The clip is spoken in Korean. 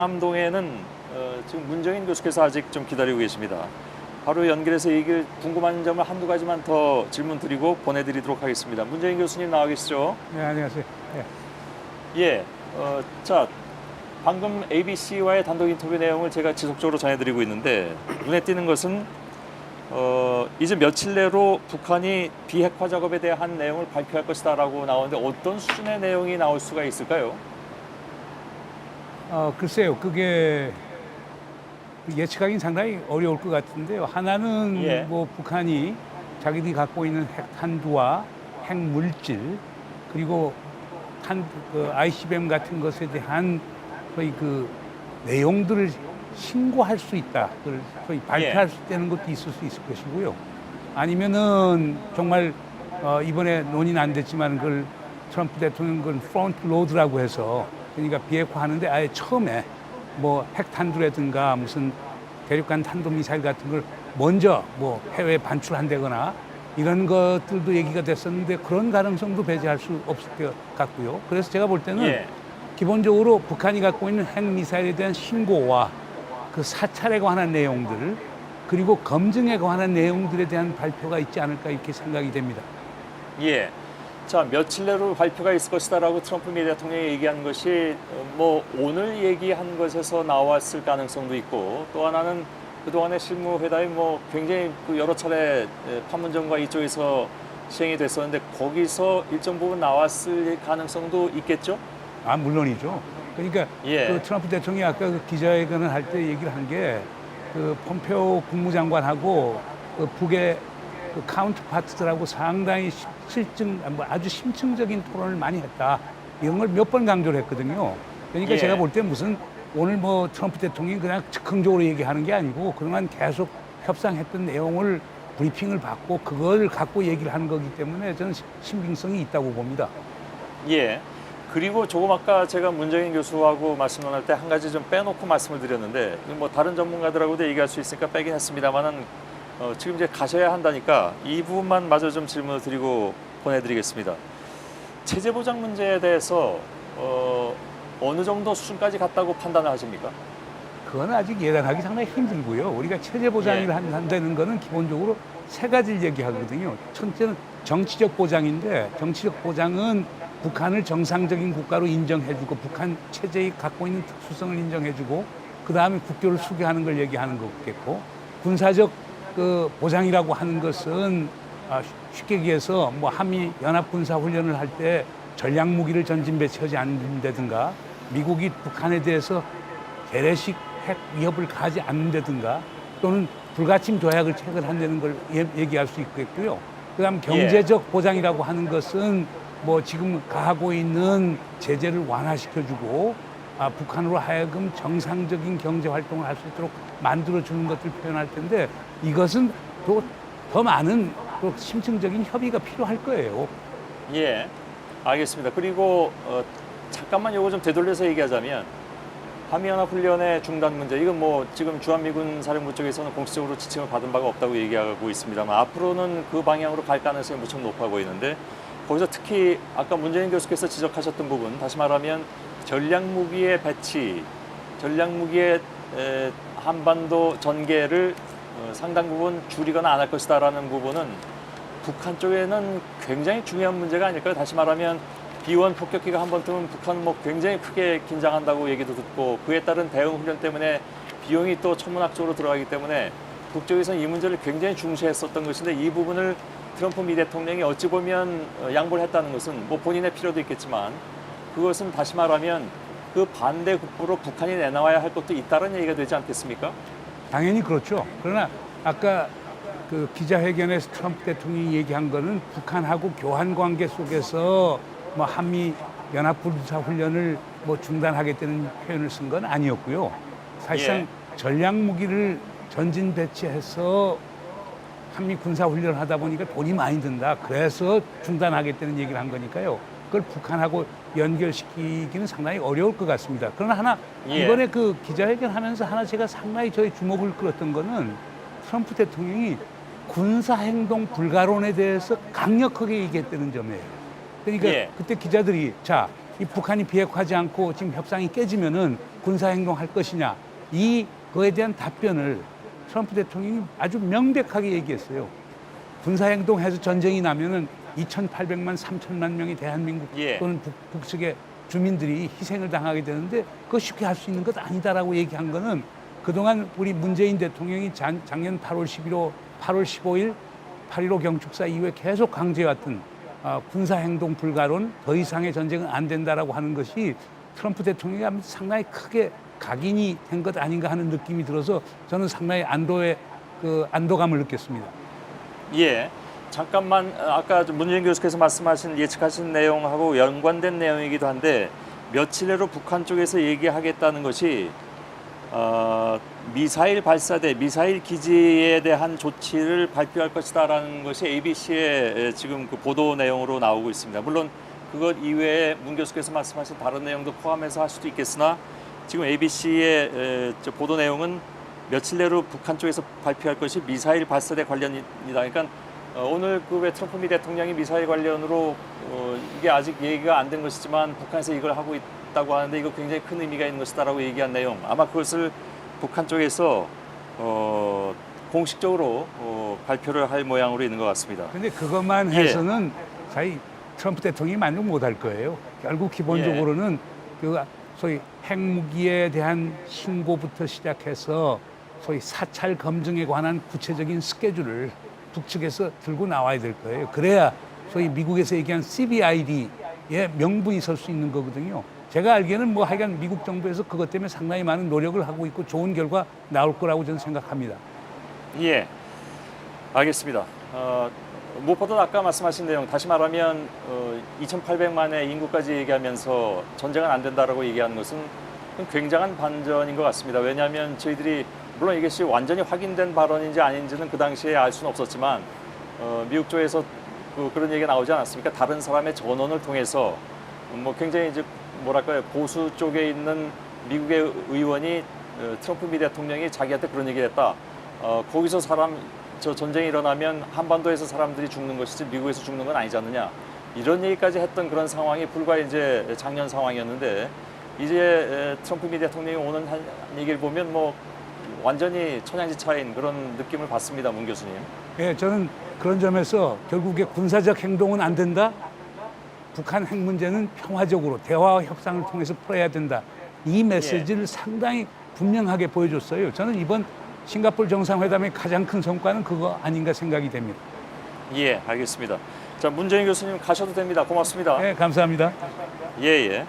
함동에는 지금 문정인 교수께서 아직 좀 기다리고 계십니다. 바로 연결해서 얘기를 궁금한 점을 한두 가지만 더 질문 드리고 보내드리도록 하겠습니다. 문정인 교수님 나와 계시죠? 네, 안녕하세요. 예. 자, 방금 ABC와의 단독 인터뷰 내용을 제가 지속적으로 전해드리고 있는데 눈에 띄는 것은 이제 며칠 내로 북한이 비핵화 작업에 대한 내용을 발표할 것이다라고 나오는데 어떤 수준의 내용이 나올 수가 있을까요? 글쎄요, 그게 예측하기는 상당히 어려울 것 같은데요. 하나는 예. 뭐 북한이 자기들이 갖고 있는 핵탄두와 핵물질 그리고 ICBM 같은 것에 대한 거의 그 내용들을 신고할 수 있다. 그걸 거의 발표할 수 있다는 것도 있을 수 있을 것이고요. 아니면은 정말 이번에 논의는 안 됐지만 그걸 트럼프 대통령은 그걸 프론트 로드라고 해서 그러니까 비핵화하는데 아예 처음에 뭐 핵탄두라든가 무슨 대륙간 탄도미사일 같은 걸 먼저 뭐 해외에 반출한다거나 이런 것들도 얘기가 됐었는데 그런 가능성도 배제할 수 없을 것 같고요. 그래서 제가 볼 때는 기본적으로 북한이 갖고 있는 핵미사일에 대한 신고와 그 사찰에 관한 내용들 그리고 검증에 관한 내용들에 대한 발표가 있지 않을까 이렇게 생각이 됩니다. 예. 자, 며칠 내로 발표가 있을 것이다라고 트럼프 미 대통령이 얘기한 것이 뭐 오늘 얘기한 것에서 나왔을 가능성도 있고 또 하나는 그동안의 실무회담이 뭐 굉장히 여러 차례 판문점과 이쪽에서 시행이 됐었는데 거기서 일정 부분 나왔을 가능성도 있겠죠? 물론이죠. 그러니까 그 트럼프 대통령이 아까 그 기자회견을 할 때 얘기를 한 게 그 폼페오 국무장관하고 그 북의 그 카운터파트들하고 상당히 아주 심층적인 토론을 많이 했다. 이런 걸 몇 번 강조를 했거든요. 그러니까 제가 볼 때 무슨 오늘 뭐 트럼프 대통령이 그냥 즉흥적으로 얘기하는 게 아니고 그동안 계속 협상했던 내용을 브리핑을 받고 그걸 갖고 얘기를 하는 거기 때문에 저는 신빙성이 있다고 봅니다. 예. 그리고 조금 아까 제가 문정인 교수하고 말씀 나눌 때 한 가지 좀 빼놓고 말씀을 드렸는데 뭐 다른 전문가들하고도 얘기할 수 있으니까 빼긴 했습니다만은 지금 이제 가셔야 한다니까 이 부분만 마저 좀 질문을 드리고 보내드리겠습니다. 체제 보장 문제에 대해서 어느 정도 수준까지 갔다고 판단을 하십니까? 그건 아직 예단하기 상당히 힘들고요. 우리가 체제 보장을 한다는 거는 기본적으로 세 가지를 얘기하거든요. 첫째는 정치적 보장인데 정치적 보장은 북한을 정상적인 국가로 인정해주고 북한 체제에 갖고 있는 특수성을 인정해주고 그 다음에 국교를 수교하는 걸 얘기하는 거겠고 군사적 그 보장이라고 하는 것은 쉽게 얘기해서 뭐 한미 연합 군사 훈련을 할 때 전략 무기를 전진 배치하지 않는다든가 미국이 북한에 대해서 재래식 핵 위협을 가하지 않는다든가 또는 불가침 조약을 체결한다는 걸 얘기할 수 있겠고요. 그다음 경제적 보장이라고 하는 것은 뭐 지금 가하고 있는 제재를 완화시켜주고 북한으로 하여금 정상적인 경제 활동을 할 수 있도록 만들어주는 것을 표현할 텐데 이것은 또 더 많은 또 심층적인 협의가 필요할 거예요. 예, 알겠습니다. 그리고 잠깐만 요거 좀 되돌려서 얘기하자면 한미연합훈련의 중단 문제 이건 뭐 지금 주한미군 사령부 쪽에서는 공식적으로 지침을 받은 바가 없다고 얘기하고 있습니다만 앞으로는 그 방향으로 갈 가능성이 무척 높아 보이는데 거기서 특히 아까 문재인 교수께서 지적하셨던 부분 다시 말하면 전략무기의 배치, 전략무기의 한반도 전개를 상당 부분 줄이거나 안 할 것이다라는 부분은 북한 쪽에는 굉장히 중요한 문제가 아닐까요? 다시 말하면 비원 폭격기가 한번 뜨면 북한은 뭐 굉장히 크게 긴장한다고 얘기도 듣고 그에 따른 대응 훈련 때문에 비용이 또 천문학적으로 들어가기 때문에 북쪽에서는 이 문제를 굉장히 중시했었던 것인데 이 부분을 트럼프 미 대통령이 어찌 보면 양보를 했다는 것은 뭐 본인의 필요도 있겠지만 그것은 다시 말하면 그 반대 국부로 북한이 내놔야 할 것도 있다는 얘기가 되지 않겠습니까? 당연히 그렇죠. 그러나 아까 그 기자회견에서 트럼프 대통령이 얘기한 거는 북한하고 교환 관계 속에서 뭐 한미 연합 군사 훈련을 뭐 중단하겠다는 표현을 쓴 건 아니었고요. 사실상 전략 무기를 전진 배치해서 한미 군사 훈련을 하다 보니까 돈이 많이 든다. 그래서 중단하겠다는 얘기를 한 거니까요. 그걸 북한하고 연결시키기는 상당히 어려울 것 같습니다. 그러나 하나 이번에 그 기자회견 하면서 하나 제가 상당히 저희 주목을 끌었던 거는 트럼프 대통령이 군사행동 불가론에 대해서 강력하게 얘기했다는 점이에요. 그러니까 그때 기자들이 자, 이 북한이 비핵화하지 않고 지금 협상이 깨지면은 군사 행동할 것이냐 이거에 대한 답변을 트럼프 대통령이 아주 명백하게 얘기했어요. 군사 행동해서 전쟁이 나면은 2,800만 3천만 명의 대한민국 예. 또는 북측의 주민들이 희생을 당하게 되는데 그거 쉽게 할 수 있는 것 아니다라고 얘기한 거는 그동안 우리 문재인 대통령이 작년 8월 15일 8.15 경축사 이후에 계속 강조해왔던 군사행동 불가론, 더 이상의 전쟁은 안 된다라고 하는 것이 트럼프 대통령이 상당히 크게 각인이 된 것 아닌가 하는 느낌이 들어서 저는 상당히 안도감을 느꼈습니다. 예. 잠깐만 아까 문재인 교수께서 말씀하신 예측하신 내용하고 연관된 내용이기도 한데 며칠 내로 북한 쪽에서 얘기하겠다는 것이 미사일 발사대, 미사일 기지에 대한 조치를 발표할 것이다라는 것이 ABC의 지금 그 보도 내용으로 나오고 있습니다. 물론 그것 이외에 문 교수께서 말씀하신 다른 내용도 포함해서 할 수도 있겠으나 지금 ABC의 보도 내용은 며칠 내로 북한 쪽에서 발표할 것이 미사일 발사대 관련이다. 그러니까 오늘 그 왜 트럼프 미 대통령이 미사일 관련으로 이게 아직 얘기가 안 된 것이지만 북한에서 이걸 하고 있다고 하는데 이거 굉장히 큰 의미가 있는 것이다라고 얘기한 내용 아마 그것을 북한 쪽에서 공식적으로 발표를 할 모양으로 있는 것 같습니다. 근데 그것만 해서는 자기 트럼프 대통령이 만족 못할 거예요. 결국 기본적으로는 그 소위 핵무기에 대한 신고부터 시작해서 소위 사찰 검증에 관한 구체적인 스케줄을 북측에서 들고 나와야 될 거예요. 그래야 소위 미국에서 얘기한 CBID의 명분이 설 수 있는 거거든요. 제가 알기에는 뭐 하여간 미국 정부에서 그것 때문에 상당히 많은 노력을 하고 있고 좋은 결과 나올 거라고 저는 생각합니다. 예, 알겠습니다. 무엇보다 아까 말씀하신 내용 다시 말하면 2,800만의 인구까지 얘기하면서 전쟁은 안 된다라고 얘기하는 것은 굉장한 반전인 것 같습니다. 왜냐하면 저희들이 물론 이것이 완전히 확인된 발언인지 아닌지는 그 당시에 알 수는 없었지만 미국 쪽에서 그런 얘기가 나오지 않았습니까? 다른 사람의 전원을 통해서 뭐 굉장히 이제 뭐랄까요 보수 쪽에 있는 미국의 의원이 트럼프 미 대통령이 자기한테 그런 얘기를 했다. 거기서 저 전쟁이 일어나면 한반도에서 사람들이 죽는 것이지 미국에서 죽는 건 아니지 않느냐. 이런 얘기까지 했던 그런 상황이 불과 이제 작년 상황이었는데 이제 트럼프 미 대통령이 오늘 한 얘기를 보면 뭐 완전히 천양지차인 그런 느낌을 받습니다, 문 교수님. 예, 저는 그런 점에서 결국에 군사적 행동은 안 된다. 북한 핵 문제는 평화적으로 대화와 협상을 통해서 풀어야 된다. 이 메시지를 상당히 분명하게 보여줬어요. 저는 이번 싱가포르 정상회담의 가장 큰 성과는 그거 아닌가 생각이 됩니다. 예, 알겠습니다. 자, 문재인 교수님 가셔도 됩니다. 고맙습니다. 네, 감사합니다. 예, 예.